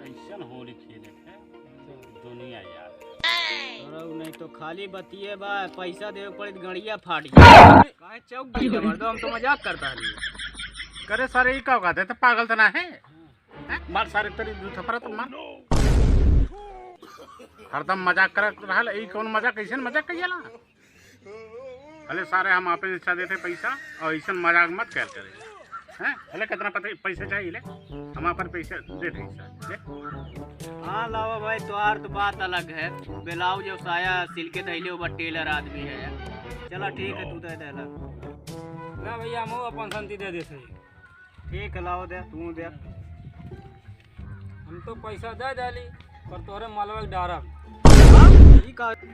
ऐसा होली खेले के दुनिया यार। नहीं तो खाली बतिए बा, पैसा देवे पड़े गड़िया फाट गया। काहे चौक गई मर्दो, हम तो मजाक करता नहीं। करे सारे ई का कहते तो पागल तो ना है मार सारे तेरी दू थपरा तो मार हरदम मजाक करत रहल। ई कौन मजाक, कैसन मजाक कइला? अरे सारे हम आपे इच्छा देते पैसा और ऐसा मजाक मत कर करे हैं। अरे कितना पैसा चाहिए ले, हम अपन पैसे दे दे ले। हाँ लावा भाई, तोहार तो बात अलग है। ब्लाउज और साया सिल के धैले ऊपर टेलर आदमी है। चलो ठीक है, तू दे दे ना भैया, हम अपन संति दे दे सही। ठीक है लाओ दे, तू दे। हम तो पैसा दे डाली पर तोरे मालवा डारब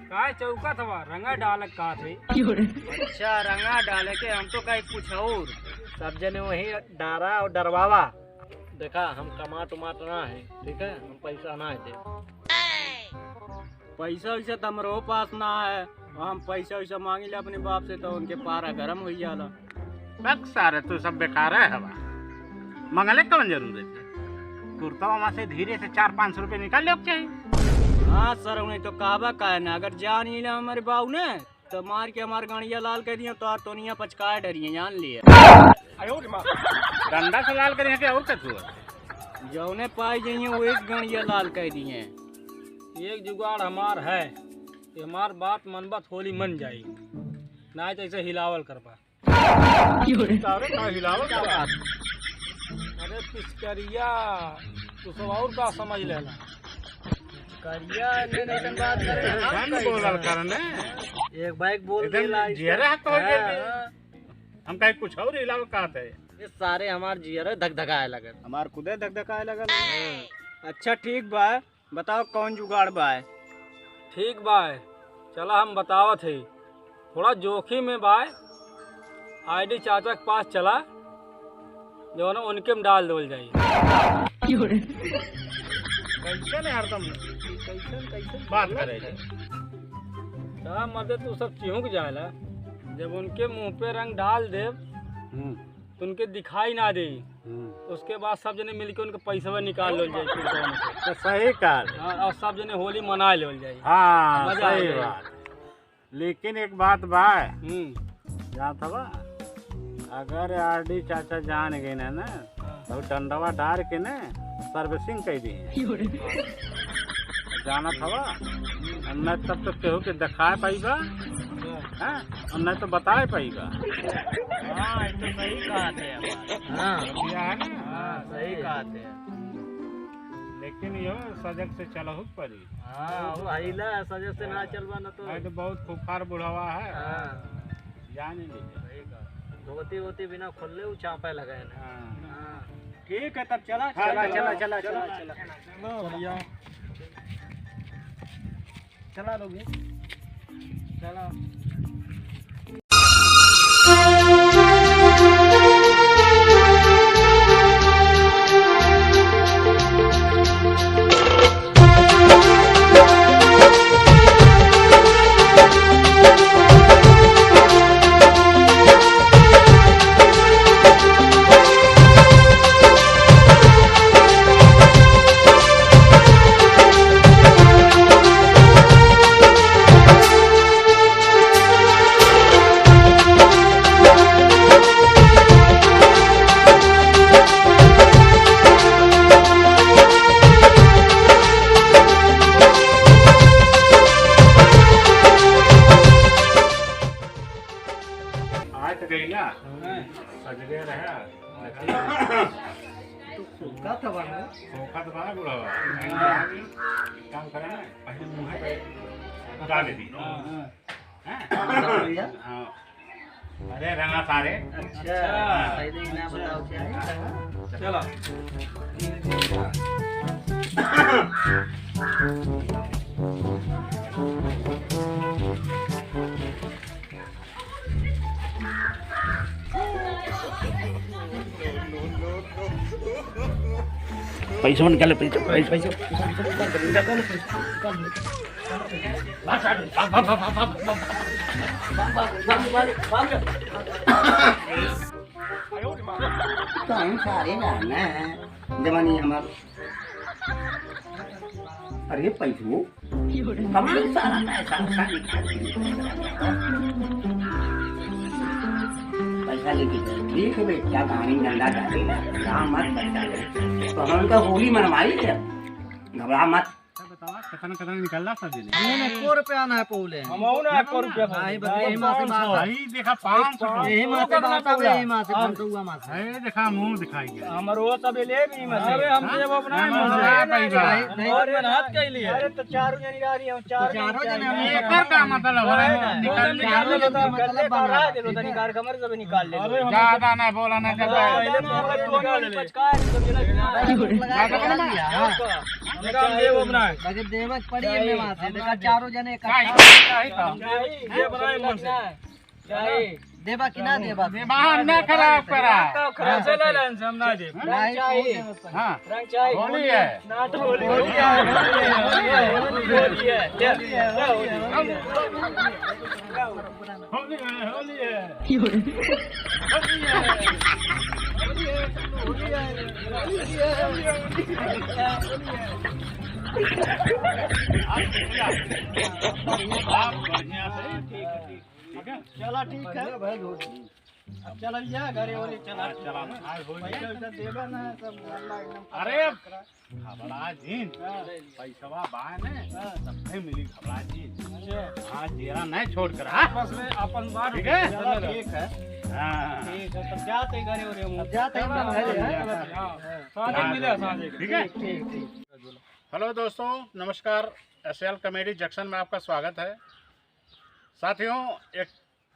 का चौका थवा रंगा डालक का थे। अच्छा रंगा डाले के, हम तो कहीं कुछ और। सब जने वही डारा और डरवावा। देखा हम टमाट ना है, ठीक है, हम पैसा ना है दे। पैसा वैसा तो हमारे पास ना है, हम पैसा वैसा मांगी ले अपने बाप से तो उनके पारा गरम हो जाला। बक सारे तू सब बेकार है हवा, मंगले कौन जरूरत है? कुर्ता वहाँ से धीरे से 400-500 रुपये निकाल ले चाहिए। हाँ सर, उन्हें तो काबा का है ना, अगर जान ही ना हमारे बाबू ने तो मार के हमारे गाड़िया लाल कर दिया तो तोनिया पचकाए डरिए, जान लिए। डंडा से लाल करें क्या और कछु? जो उन्हें पाई जाइए वो एक गाड़िया लाल कर दिए। एक जुगाड़ हमार है, हमार बात मनबा होली मन जाई ना तो ऐसे हिलावल करबा। हिलावल क्या बात? अरे पिचकरिया तू सब और का समझ लेना। करिया ने बात करे बोलल करने एक बाइक बोल जियरा तो हम कहीं कुछ और हिलाव कहते हैं। ये सारे हमार जियर धक-धकाए लगे, हमार खुदे धक-धकाए लगल। अच्छा ठीक बा, बताओ कौन जुगाड़ बा? ठीक बा, चला हम बतावत है। थोड़ा जोखिम में बा, आईडी चाचा के पास चला जो ना उनके में डाल दो जाइए। कैसे नहीं हरदम कैसे बात करे मदद तू सब चिहुक जाएला। जब उनके मुंह पे रंग डाल दे तो उनके दिखाई ना दे, उसके बाद सब जने मिलके उनके पैसा निकाल लो जाए तो सही काल। और सब जने होली मना लो जाए। हाँ सही बात। लेकिन एक बात बा यहाँ था, अगर आरडी चाचा जान गए ना तो डंडवा डार के ना सर्विसिंग कर दी जाना था। न तब तो केहू के दिखाए पाईगा और न तो बताए पाईगा। हाँ तो सही कहा थे। हाँ सही कहा थे। लेकिन यो सजग से चलहु पड़ी। हाँ वो आइला सजग से ना चलवा ना तो बहुत खुखार बुढ़ावा है। जान ही नहीं धोती बिना खोले वो चापा लगाए ना। ठीक है तब चला चला चला चला चला चला चला लोग चला। काम करे ना पहले मुँह पे डाल दी। अरे रंगा सारे। अच्छा सही ना बताओ क्या है। चलो पैसा निकाले पैसा पैसा तो हम सारे जाना है जवानी हमारा अरे पैसू कमाल सारा पैसा पैसा लेके ठीक है बेटा कहानी डंडा डालेगा घबरा मत पैसा ले तो हम तो होली मनवाई है घबरा मत बतावा कितना कितना निकलना सब दिन हमने 1 रुपया ना पौले हम आओ ना 1 रुपया भाई यही मां से बात भाई देखा 500 यही मां से बात है यही मां से बात हुआ मां से है देखा मुंह दिखाई गया हमरो सब ले भी मत अरे हम जब अपना नहीं और मेहनत के लिए अरे तो चारों जनी आ रही हम चारों जने हम एकर का मतलब है निकाल निकाल ले मतलब बना दे लो तनी कार कमर सब निकाल ले ज्यादा ना बोला ना कर पहले तो निकाल ले पचका सब निकाल ले अपना बाकी देवक पड़ी है में वहां से देखा चारों जने ये बनाए मन से देवा कि ना देवा बाहर ना खराब करा खर्च ले लें हम ना दे हां रंग चाहिए होली है ना तो होली है होली है चला ठीक है भाई अब चल जा घरे होली चला चला पैसा देबा ना सब एकदम अरे घबरा जीन पैसवा बाय ने सबसे मिली घबरा जीन हां जेरा नहीं छोड़ कर हां बस में अपन बात ठीक है ठीक है हां ठीक है तब जाते घरे होली हम जाते हैं घरे साथ मिले साथ ठीक है ठीक हेलो दोस्तों नमस्कार एसएल कॉमेडी जंक्शन में आपका स्वागत है साथियों एक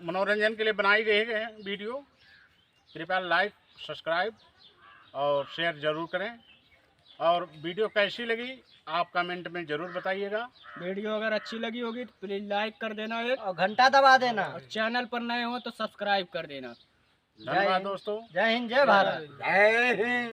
मनोरंजन के लिए बनाई गई है वीडियो कृपया लाइक सब्सक्राइब और शेयर ज़रूर करें और वीडियो कैसी लगी आप कमेंट में ज़रूर बताइएगा वीडियो अगर अच्छी लगी होगी तो प्लीज लाइक कर देना एक और घंटा दबा देना और चैनल पर नए हो तो सब्सक्राइब कर देना धन्यवाद दोस्तों जय हिंद जय भारत जय हिंद।